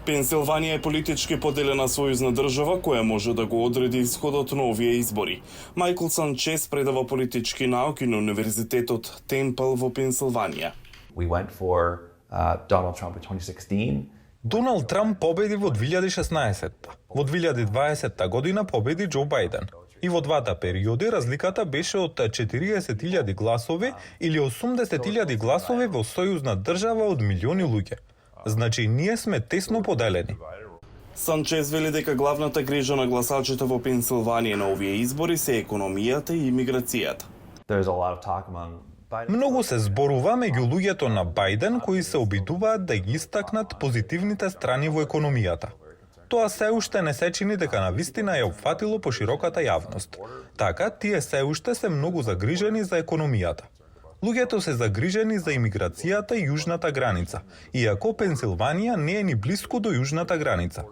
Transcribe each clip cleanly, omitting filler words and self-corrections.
Пенсилванија е политички поделена сојузна држава која може да го одреди исходот на овие избори. Майкл Санчез предава политички науки на Универзитетот Темпл во Пенсилванија. We went for Donald Trump in 2016. Доналд Трамп победи во 2016. Во 2020 година победи Џо Бајден. И во двата периоди разликата беше од 40.000 гласови или 80.000 гласови во сојузна држава од милиони луѓе. Значи, ние сме тесно поделени. Санчез вели дека главната грижа на гласачите во Пенсилванија на овие избори се економијата и имиграцијата. Многу се зборува меѓу луѓето на Бајден кои се обидуваат да ги истакнат позитивните страни во економијата. Тоа се уште не се чини дека навистина ја опфатило по широката јавност. Така, тие се уште се многу загрижени за економијата. Луѓето се загрижени за имиграцијата и јужната граница, иако Пенсилванија не е ни блиску до јужната граница.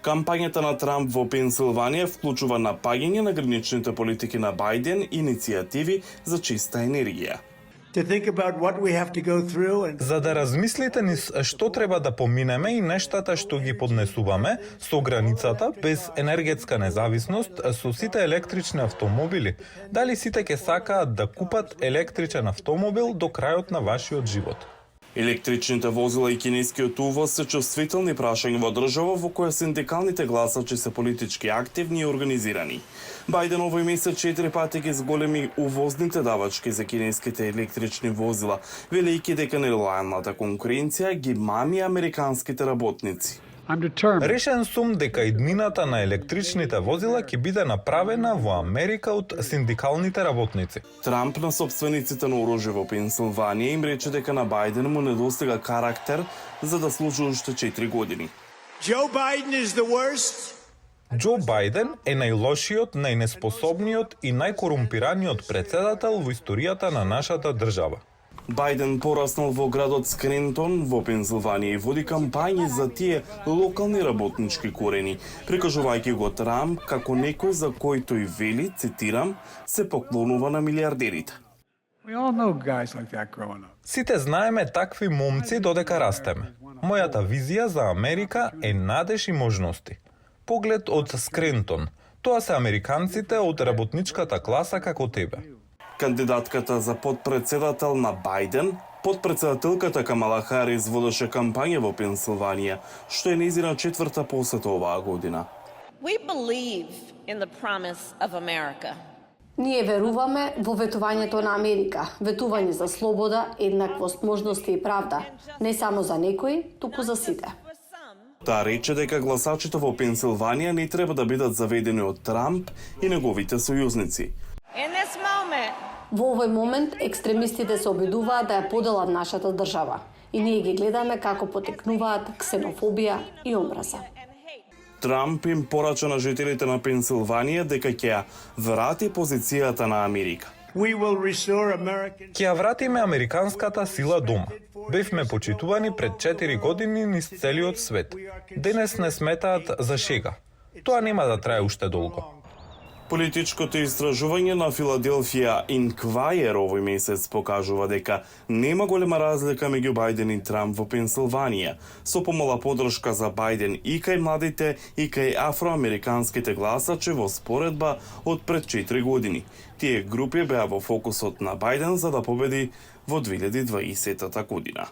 Кампањата на Трамп во Пенсилванија вклучува напаѓање на граничните политики на Бајден и иницијативи за чиста енергија. За да размислите низ што треба да поминеме и нештата што ги поднесуваме со границата, без енергетска независност, со сите електрични автомобили, дали сите ќе сакаат да купат електричен автомобил до крајот на вашиот живот? Електричните возила и кинескиот увоз се чувствителни прашања во држава во која синдикалните гласачи се политички активни и организирани. Бајден овој месец 4 пати ги зголеми увозните давачки за кинеските електрични возила, велејќи дека нелојалната конкуренција ги мами американските работници. Решен сум дека иднината на електричните возила ќе биде направена во Америка од синдикалните работници. Трамп на собствениците на оружје во Пенсилванија им рече дека на Бајден му недостига карактер за да служи уште 4 години. Џо Бајден е најлошиот, најнеспособниот и најкорумпираниот председател во историјата на нашата држава. Бајден пораснал во градот Скрентон во Пенсилванија и води кампањи за тие локални работнички корени, прикажувајќи го Трамп како некој за кој тој вели, цитирам, се поклонува на милиардерите. Сите знаеме такви момци додека растеме. Мојата визија за Америка е надеж и можности. Поглед од Скрентон. Тоа се американците од работничката класа како тебе. Кандидатката за подпредседател на Бајден, подпредседателката Камала Харис водеше кампања во Пенсилванија, што е нејзина 4-та посета оваа година. Ние веруваме во ветувањето на Америка, ветување за слобода, еднаквост, можности и правда, не само за некои, туку за сите. Таа рече дека гласачите во Пенсилванија не треба да бидат заведени од Трамп и неговите сојузници. Во овој момент екстремистите се обидуваат да ја поделат нашата држава и ние ги гледаме како потекнуваат ксенофобија и омраза. Трамп им порача на жителите на Пенсилванија дека ќе ја врати позицијата на Америка. Ќе ја вратиме американската сила дома. Бевме почитувани пред 4 години низ целиот свет. Денес не сметаат за шега. Тоа нема да трае уште долго. Политичкото истражување на Филаделфија Инквајер овој месец покажува дека нема голема разлика меѓу Бајден и Трамп во Пенсилванија, со помала подршка за Бајден и кај младите и кај афроамериканските гласачи во споредба од пред 4 години. Тие групи беа во фокусот на Бајден за да победи во 2020 година.